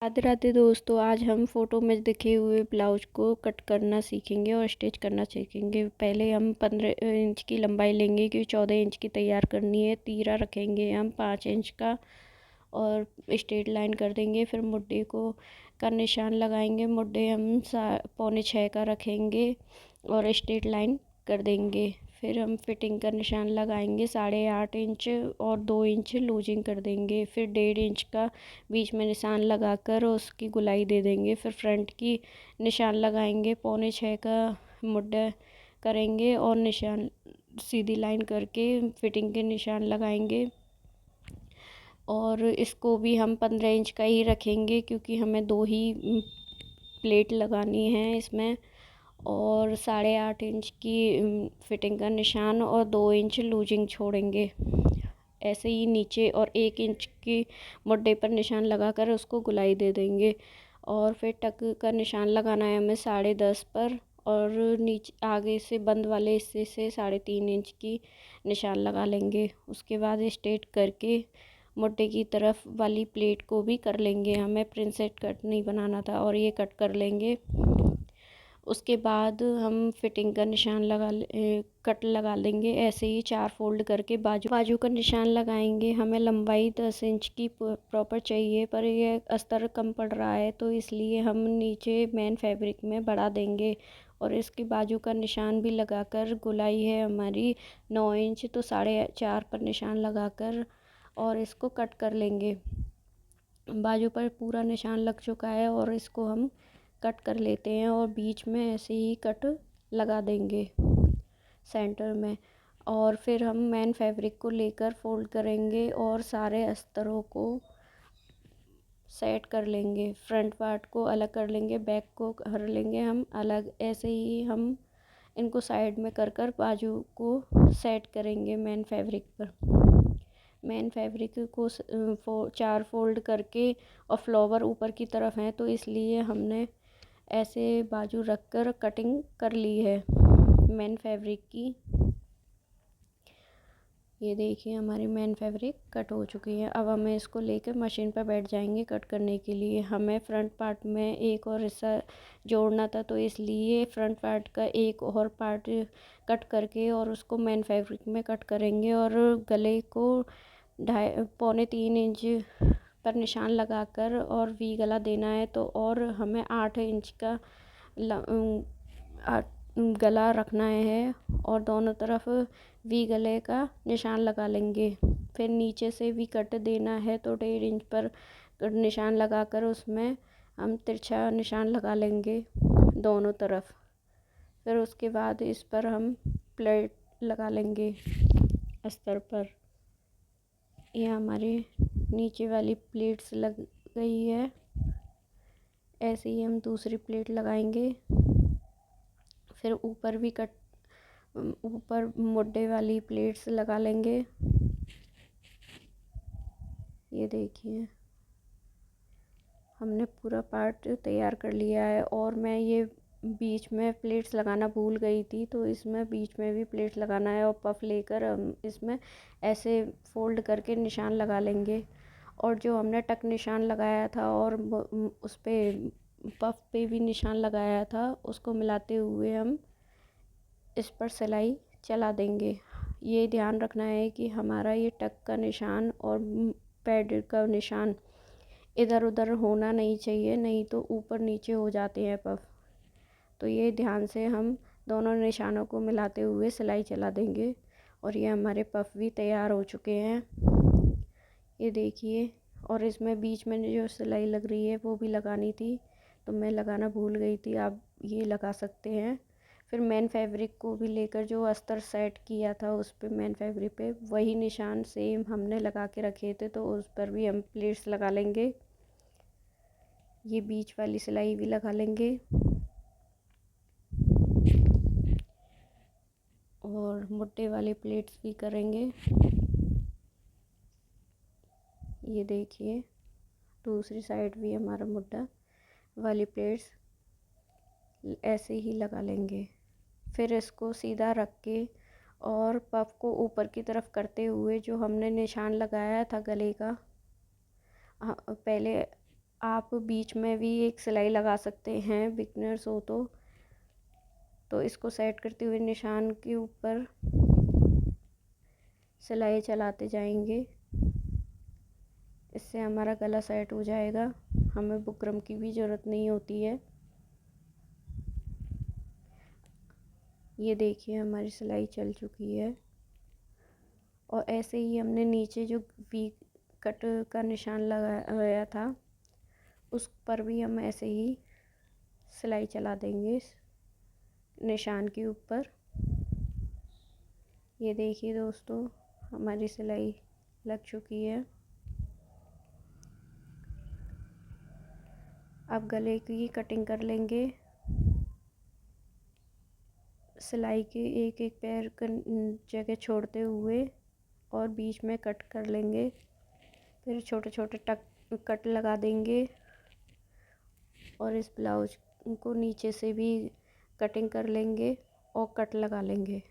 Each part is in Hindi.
राधे राधे दोस्तों, आज हम फोटो में दिखे हुए ब्लाउज को कट करना सीखेंगे और स्टिच करना सीखेंगे। पहले हम 15 इंच की लंबाई लेंगे क्योंकि 14 इंच की तैयार करनी है। तीरा रखेंगे हम 5 इंच का और स्ट्रेट लाइन कर देंगे। फिर मुड्ढे को का निशान लगाएंगे। मुड्ढे हम 5.25 का रखेंगे और स्ट्रेट लाइन कर देंगे। फिर हम फिटिंग का निशान लगाएंगे 8.5 इंच और 2 इंच लूजिंग कर देंगे। फिर 1.5 इंच का बीच में निशान लगाकर उसकी गुलाई दे देंगे। फिर फ्रंट की निशान लगाएंगे 5.25 का मुड्ढा करेंगे और निशान सीधी लाइन करके फिटिंग के निशान लगाएंगे। और इसको भी हम 15 इंच का ही रखेंगे क्योंकि हमें 2 ही प्लेट लगानी है इसमें। और 8.5 इंच की फिटिंग का निशान और 2 इंच लूजिंग छोड़ेंगे। ऐसे ही नीचे और 1 इंच की मुड्ढे पर निशान लगाकर उसको गुलाई दे देंगे। और फिर टक का निशान लगाना है हमें 10.5 पर और नीचे आगे से बंद वाले हिस्से से 3.5 इंच की निशान लगा लेंगे। उसके बाद स्ट्रेट करके मुड्ढे की तरफ वाली प्लेट को भी कर लेंगे। हमें प्रिंसेस कट नहीं बनाना था और ये कट कर लेंगे। उसके बाद हम फिटिंग का निशान कट लगा लेंगे। ऐसे ही 4 फोल्ड करके बाजू का निशान लगाएंगे। हमें लंबाई 10 इंच की प्रॉपर चाहिए, पर ये अस्तर कम पड़ रहा है तो इसलिए हम नीचे मेन फैब्रिक में बढ़ा देंगे। और इसकी बाजू का निशान भी लगाकर गुलाई है हमारी 9 इंच, तो 4.5 पर निशान लगाकर और इसको कट कर लेंगे। बाजू पर पूरा निशान लग चुका है और इसको हम कट कर लेते हैं और बीच में ऐसे ही कट लगा देंगे सेंटर में। और फिर हम मेन फैब्रिक को लेकर फोल्ड करेंगे और सारे अस्तरों को सेट कर लेंगे। फ्रंट पार्ट को अलग कर लेंगे, बैक को कर लेंगे हम अलग। ऐसे ही हम इनको साइड में कर बाजू को सेट करेंगे मेन फैब्रिक पर। मेन फैब्रिक को 4 फोल्ड करके और फ्लावर ऊपर की तरफ है तो इसलिए हमने ऐसे बाजू रखकर कटिंग कर ली है मेन फैब्रिक की। ये देखिए हमारी मेन फैब्रिक कट हो चुकी है। अब हमें इसको लेकर मशीन पर बैठ जाएंगे कट करने के लिए। हमें फ्रंट पार्ट में एक और हिस्सा जोड़ना था तो इसलिए फ्रंट पार्ट का एक और पार्ट कट करके और उसको मेन फैब्रिक में कट करेंगे। और गले को 2.25-3 इंच पर निशान लगाकर और वी गला देना है तो और हमें 8 इंच का गला रखना है और दोनों तरफ वी गले का निशान लगा लेंगे। फिर नीचे से भी कट देना है तो 1.5 इंच पर निशान लगाकर उसमें हम तिरछा निशान लगा लेंगे दोनों तरफ। फिर उसके बाद इस पर हम प्लेट लगा लेंगे अस्तर पर। ये हमारी नीचे वाली प्लेट्स लग गई है। ऐसे ही हम दूसरी प्लेट लगाएंगे। फिर ऊपर भी ऊपर मुड्ढे वाली प्लेट्स लगा लेंगे। ये देखिए हमने पूरा पार्ट तैयार कर लिया है। और मैं ये बीच में प्लेट्स लगाना भूल गई थी तो इसमें बीच में भी प्लेट्स लगाना है और पफ लेकर हम इसमें ऐसे फोल्ड करके निशान लगा लेंगे। और जो हमने टक निशान लगाया था और उस पर पफ पे भी निशान लगाया था उसको मिलाते हुए हम इस पर सिलाई चला देंगे। ये ध्यान रखना है कि हमारा ये टक का निशान और पैड का निशान इधर उधर होना नहीं चाहिए, नहीं तो ऊपर नीचे हो जाते हैं पफ। तो ये ध्यान से हम दोनों निशानों को मिलाते हुए सिलाई चला देंगे। और ये हमारे पफ भी तैयार हो चुके हैं, ये देखिए। और इसमें बीच में जो सिलाई लग रही है वो भी लगानी थी तो मैं लगाना भूल गई थी, आप ये लगा सकते हैं। फिर मेन फैब्रिक को भी लेकर जो अस्तर सेट किया था उस पे मेन फैब्रिक पे वही निशान सेम हमने लगा के रखे थे तो उस पर भी हम प्लेट्स लगा लेंगे। ये बीच वाली सिलाई भी लगा लेंगे और मुट्ठे वाली प्लेट्स भी करेंगे। ये देखिए दूसरी साइड भी हमारा मुड्ढा वाली प्लेट्स ऐसे ही लगा लेंगे। फिर इसको सीधा रख के और पफ को ऊपर की तरफ करते हुए जो हमने निशान लगाया था गले का, पहले आप बीच में भी एक सिलाई लगा सकते हैं बिगनर्स हो तो इसको सेट करते हुए निशान के ऊपर सिलाई चलाते जाएंगे। इससे हमारा गला सेट हो जाएगा, हमें बुकरम की भी ज़रूरत नहीं होती है। ये देखिए हमारी सिलाई चल चुकी है। और ऐसे ही हमने नीचे जो वी कट का निशान लगाया था उस पर भी हम ऐसे ही सिलाई चला देंगे निशान के ऊपर। ये देखिए दोस्तों हमारी सिलाई लग चुकी है। अब गले की कटिंग कर लेंगे। सिलाई के एक एक पैर जगह छोड़ते हुए और बीच में कट कर लेंगे। फिर छोटे छोटे कट लगा देंगे और इस ब्लाउज को नीचे से भी कटिंग कर लेंगे और कट लगा लेंगे,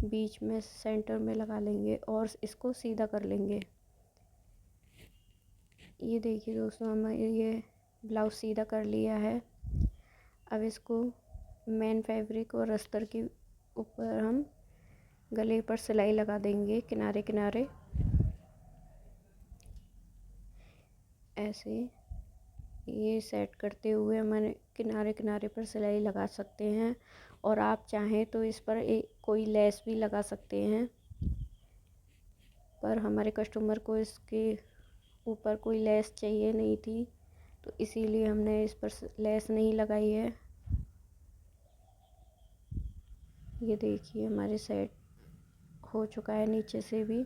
बीच में सेंटर में लगा लेंगे और इसको सीधा कर लेंगे। ये देखिए दोस्तों हमने ये ब्लाउज सीधा कर लिया है। अब इसको मेन फैब्रिक और अस्तर के ऊपर हम गले पर सिलाई लगा देंगे किनारे किनारे। ऐसे ये सेट करते हुए हमारे किनारे किनारे पर सिलाई लगा सकते हैं। और आप चाहें तो इस पर कोई लेस भी लगा सकते हैं, पर हमारे कस्टमर को इसके ऊपर कोई लेस चाहिए नहीं थी तो इसीलिए हमने इस पर लेस नहीं लगाई है। ये देखिए हमारे सेट हो चुका है नीचे से भी।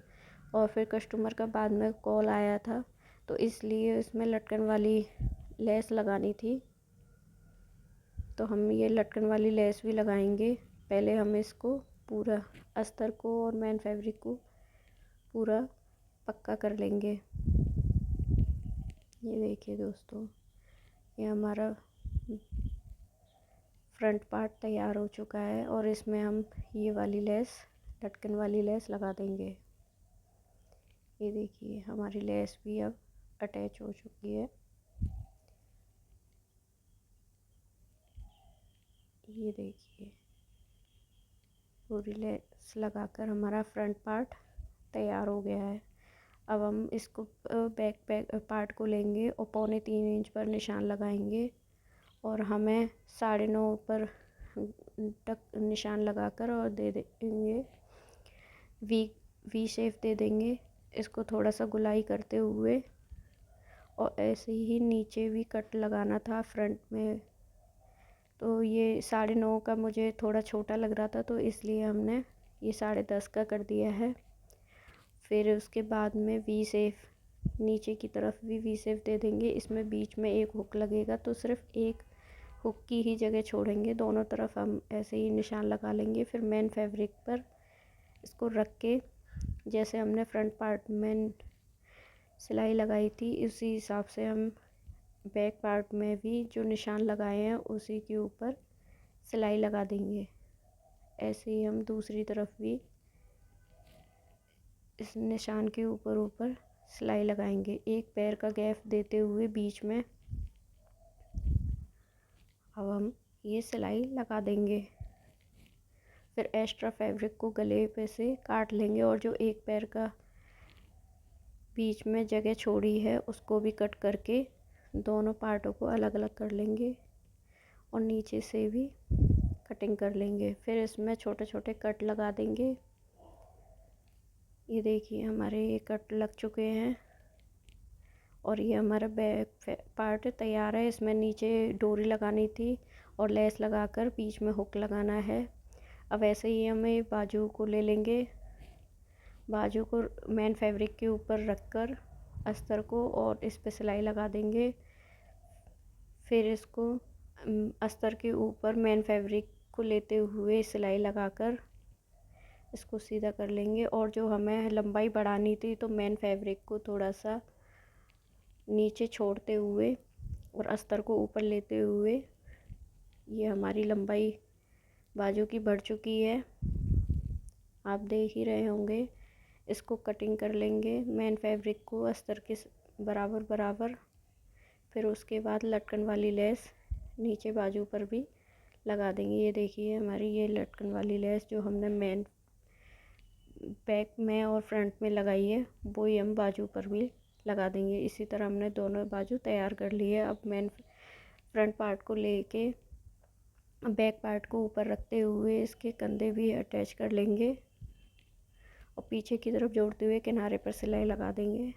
और फिर कस्टमर का बाद में कॉल आया था तो इसलिए इसमें लटकन वाली लेस लगानी थी, तो हम ये लटकन वाली लेस भी लगाएंगे। पहले हम इसको पूरा अस्तर को और मेन फैब्रिक को पूरा पक्का कर लेंगे। ये देखिए दोस्तों ये हमारा फ्रंट पार्ट तैयार हो चुका है और इसमें हम ये वाली लेस लटकन वाली लेस लगा देंगे। ये देखिए हमारी लेस भी अब अटैच हो चुकी है। ये देखिए पूरी लेस लगाकर हमारा फ्रंट पार्ट तैयार हो गया है। अब हम इसको बैक पार्ट को लेंगे और 3.25 इंच पर निशान लगाएंगे और हमें 9.5 पर तक निशान लगाकर और दे देंगे वी शेप दे देंगे। इसको थोड़ा सा गुलाई करते हुए और ऐसे ही नीचे भी कट लगाना था फ्रंट में, तो ये 9.5 का मुझे थोड़ा छोटा लग रहा था तो इसलिए हमने ये 10.5 का कर दिया है। फिर उसके बाद में वी शेप नीचे की तरफ भी वी शेप दे देंगे। इसमें बीच में एक हुक लगेगा तो सिर्फ एक हुक की ही जगह छोड़ेंगे, दोनों तरफ हम ऐसे ही निशान लगा लेंगे। फिर मेन फैब्रिक पर इसको रख के जैसे हमने फ्रंट पार्ट में सिलाई लगाई थी उसी हिसाब से हम बैक पार्ट में भी जो निशान लगाए हैं उसी के ऊपर सिलाई लगा देंगे। ऐसे ही हम दूसरी तरफ भी इस निशान के ऊपर सिलाई लगाएंगे, एक पैर का गैप देते हुए बीच में। अब हम ये सिलाई लगा देंगे। फिर एक्स्ट्रा फैब्रिक को गले पे से काट लेंगे और जो एक पैर का बीच में जगह छोड़ी है उसको भी कट करके दोनों पार्टों को अलग अलग कर लेंगे और नीचे से भी कटिंग कर लेंगे। फिर इसमें छोटे छोटे कट लगा देंगे। ये देखिए हमारे ये कट लग चुके हैं और ये हमारा बैक पार्ट तैयार है। इसमें नीचे डोरी लगानी थी और लेस लगाकर बीच में हुक लगाना है। अब ऐसे ही हमें बाजू को ले लेंगे, बाजू को मेन फैब्रिक के ऊपर रखकर अस्तर को और इस पे सिलाई लगा देंगे। फिर इसको अस्तर के ऊपर मेन फैब्रिक को लेते हुए सिलाई लगाकर इसको सीधा कर लेंगे। और जो हमें लंबाई बढ़ानी थी तो मेन फैब्रिक को थोड़ा सा नीचे छोड़ते हुए और अस्तर को ऊपर लेते हुए ये हमारी लंबाई बाजू की बढ़ चुकी है, आप देख ही रहे होंगे। इसको कटिंग कर लेंगे मेन फैब्रिक को अस्तर के बराबर बराबर। फिर उसके बाद लटकन वाली लेस नीचे बाजू पर भी लगा देंगे। ये देखिए हमारी ये लटकन वाली लेस जो हमने मेन बैक में और फ्रंट में लगाई है वो ही हम बाजू पर भी लगा देंगे। इसी तरह हमने दोनों बाजू तैयार कर ली है। अब मेन फ्रंट पार्ट को लेके बैक पार्ट को ऊपर रखते हुए इसके कंधे भी अटैच कर लेंगे और पीछे की तरफ जोड़ते हुए किनारे पर सिलाई लगा देंगे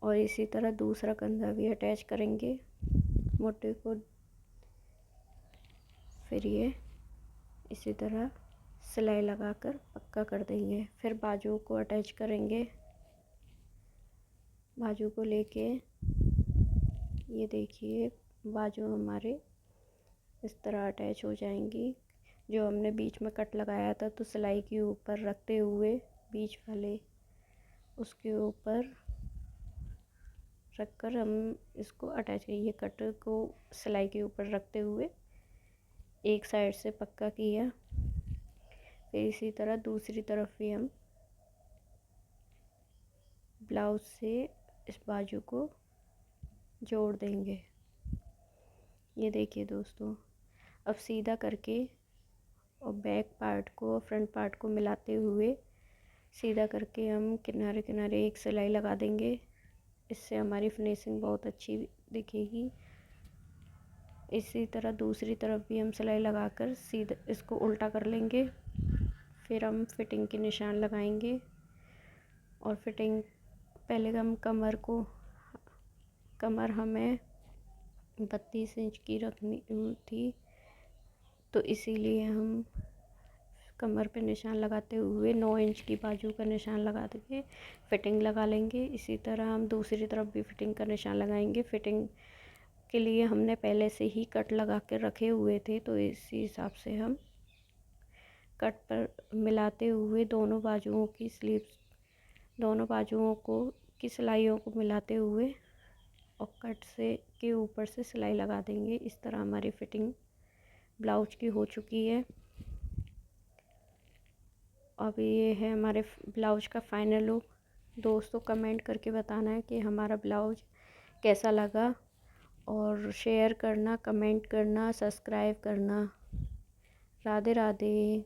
और इसी तरह दूसरा कंधा भी अटैच करेंगे मोटे को। फिर ये इसी तरह सिलाई लगाकर पक्का कर देंगे। फिर बाजू को अटैच करेंगे। बाजू को लेके ये देखिए बाजू हमारे इस तरह अटैच हो जाएंगी। जो हमने बीच में कट लगाया था तो सिलाई के ऊपर रखते हुए बीच वाले उसके ऊपर रखकर हम इसको अटैच करिए। कट को सिलाई के ऊपर रखते हुए एक साइड से पक्का किया। फिर इसी तरह दूसरी तरफ भी हम ब्लाउज से इस बाजू को जोड़ देंगे। ये देखिए दोस्तों, अब सीधा करके और बैक पार्ट को फ्रंट पार्ट को मिलाते हुए सीधा करके हम किनारे किनारे एक सिलाई लगा देंगे। इससे हमारी फिनिशिंग बहुत अच्छी दिखेगी। इसी तरह दूसरी तरफ भी हम सिलाई लगाकर सीधा इसको उल्टा कर लेंगे। फिर हम फिटिंग के निशान लगाएंगे और फिटिंग पहले हम कमर हमें 32 इंच की रखनी थी तो इसीलिए हम कमर पे निशान लगाते हुए 9 इंच की बाजू का निशान लगा देंगे, फिटिंग लगा लेंगे। इसी तरह हम दूसरी तरफ भी फिटिंग का निशान लगाएंगे। फिटिंग के लिए हमने पहले से ही कट लगा के रखे हुए थे तो इसी हिसाब से हम कट पर मिलाते हुए दोनों बाजुओं की सिलाइयों को मिलाते हुए और कट से के ऊपर से सिलाई लगा देंगे। इस तरह हमारी फिटिंग ब्लाउज की हो चुकी है। अब ये है हमारे ब्लाउज का फाइनल लुक। दोस्तों कमेंट करके बताना है कि हमारा ब्लाउज कैसा लगा और शेयर करना, कमेंट करना, सब्सक्राइब करना। राधे राधे।